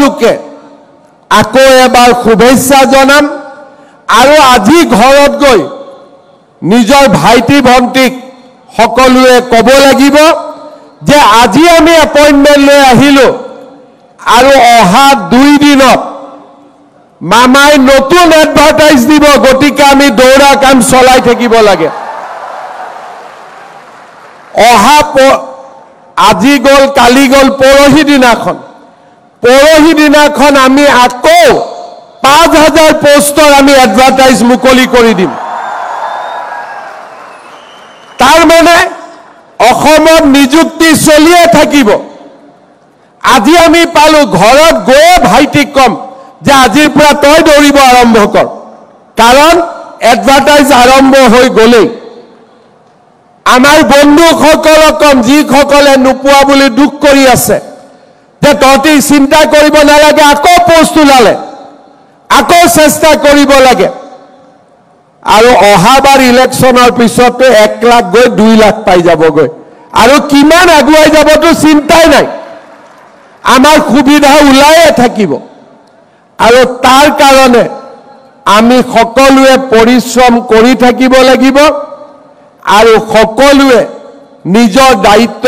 সকলোকে আকৌ এবাৰ শুভেচ্ছা জনাম আৰু আজি ঘৰত গৈ নিজৰ ভাইটি ভণ্টিক সকলোৱে ক'ব লাগিব যে আজি আমি এপইণ্টমেণ্ট লৈ আহিলোঁ আৰু অহা 2 দিনত মামাই নতুন এডভাৰটাইজ দিব গতিকে আমি দৌৰা কাম চলাই থাকিব লাগে অহা আজি গ'ল কালি গ'ল পৰহি দিনাখন আমি আকৌ 5000 পোষ্টৰ আমি এডভাৰটাইজ মুকলি কৰি দিম তাৰ মানে অসমত নিযুক্তি চলিয়ে থাকিব আজি আমি পালো ঘৰত গৈ ভাইটিক কম যে আজিৰ পৰা তই দৌৰিব আৰম্ভ কৰ কাৰণ এডভাৰটাইজ আৰম্ভ হৈ গ'লেই আমাৰ বন্ধুসকলক কম যিসকলে নোপোৱা বুলি দুখ কৰি আছে যে তহঁতি চিন্তা কৰিব নালাগে আকৌ পোষ্ট ওলালে আকৌ চেষ্টা কৰিব লাগে আৰু অহাবাৰ ইলেকশ্যনৰ পিছতে 1 লাখ গৈ 2 লাখ পাই যাবগৈ আৰু কিমান আগুৱাই যাবতো চিন্তাই নাই আমাৰ সুবিধা ওলাইয়ে থাকিব আৰু তাৰ কাৰণে আমি সকলোৱে পৰিশ্ৰম কৰি থাকিব লাগিব আৰু সকলোৱে নিজৰ দায়িত্ব